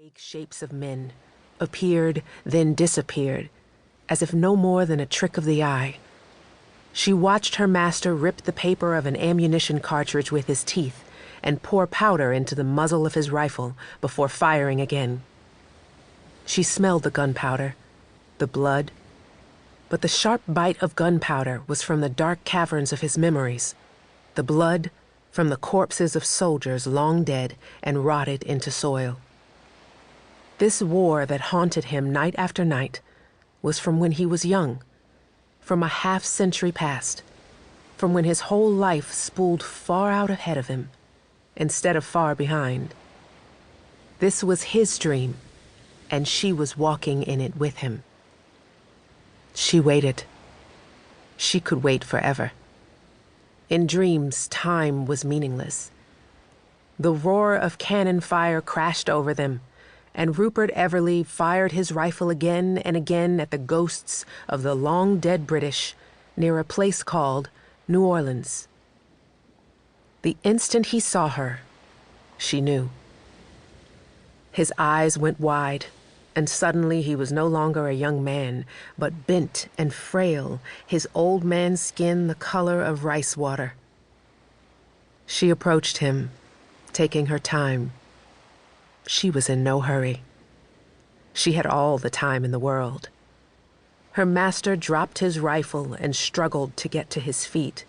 Vague shapes of men appeared, then disappeared, as if no more than a trick of the eye. She watched her master rip the paper of an ammunition cartridge with his teeth and pour powder into the muzzle of his rifle before firing again. She smelled the gunpowder, the blood, but the sharp bite of gunpowder was from the dark caverns of his memories, the blood from the corpses of soldiers long dead and rotted into soil. This war that haunted him night after night was from when he was young, from a half-century past, from when his whole life spooled far out ahead of him, instead of far behind. This was his dream, and she was walking in it with him. She waited. She could wait forever. In dreams, time was meaningless. The roar of cannon fire crashed over them, and Rupert Everly fired his rifle again and again at the ghosts of the long-dead British near a place called New Orleans. The instant he saw her, she knew. His eyes went wide, and suddenly he was no longer a young man, but bent and frail, his old man's skin the color of rice water. She approached him, taking her time. She was in no hurry. She had all the time in the world. Her master dropped his rifle and struggled to get to his feet,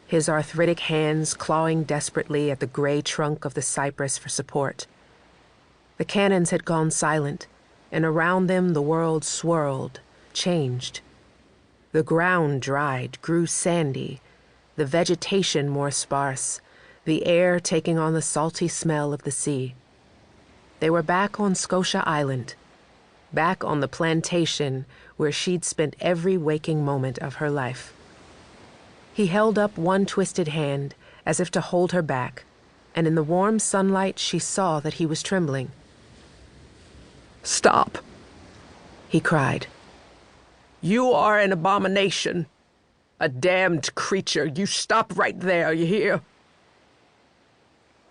his arthritic hands clawing desperately at the gray trunk of the cypress for support. The cannons had gone silent, and around them the world swirled, changed. The ground dried, grew sandy, the vegetation more sparse, the air taking on the salty smell of the sea. They were back on Scotia Island, back on the plantation where she'd spent every waking moment of her life. He held up one twisted hand as if to hold her back, and in the warm sunlight she saw that he was trembling. "Stop," he cried. "You are an abomination. A damned creature. You stop right there, you hear?"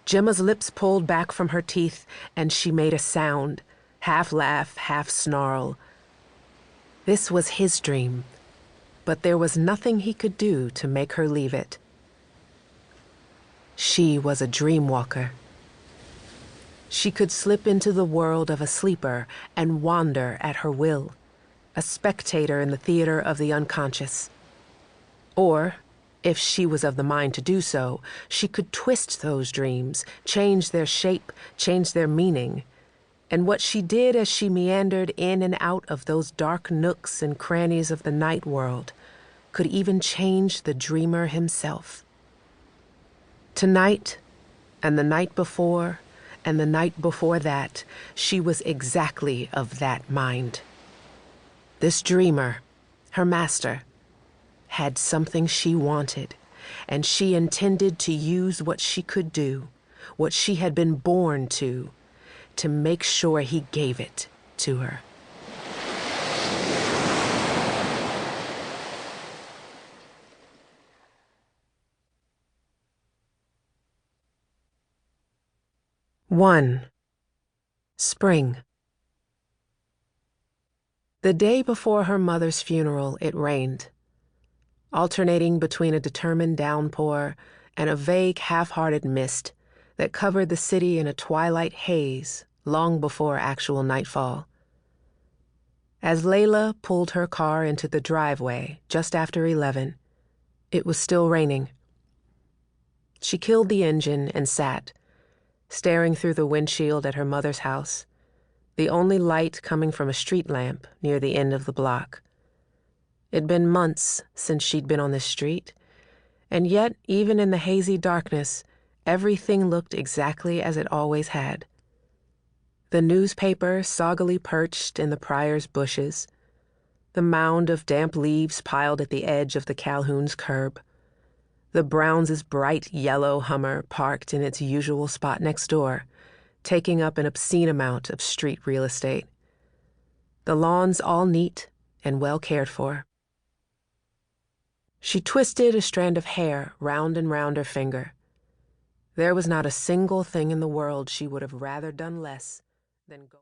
Gemma's lips pulled back from her teeth, and she made a sound, half laugh, half snarl. This was his dream, but there was nothing he could do to make her leave it. She was a dreamwalker. She could slip into the world of a sleeper and wander at her will, a spectator in the theater of the unconscious. Or, if she was of the mind to do so, she could twist those dreams, change their shape, change their meaning. And what she did as she meandered in and out of those dark nooks and crannies of the night world could even change the dreamer himself. Tonight, and the night before, and the night before that, she was exactly of that mind. This dreamer, her master, had something she wanted, and she intended to use what she could do, what she had been born to make sure he gave it to her. One. Spring. The day before her mother's funeral, it rained, alternating between a determined downpour and a vague, half-hearted mist that covered the city in a twilight haze long before actual nightfall. As Layla pulled her car into the driveway just after 11, it was still raining. She killed the engine and sat, staring through the windshield at her mother's house, the only light coming from a street lamp near the end of the block. It'd been months since she'd been on this street, and yet, even in the hazy darkness, everything looked exactly as it always had. The newspaper soggily perched in the Prior's bushes, the mound of damp leaves piled at the edge of the Calhoun's curb, the Browns' bright yellow Hummer parked in its usual spot next door, taking up an obscene amount of street real estate. The lawns all neat and well cared for. She twisted a strand of hair round and round her finger. There was not a single thing in the world she would have rather done less than go.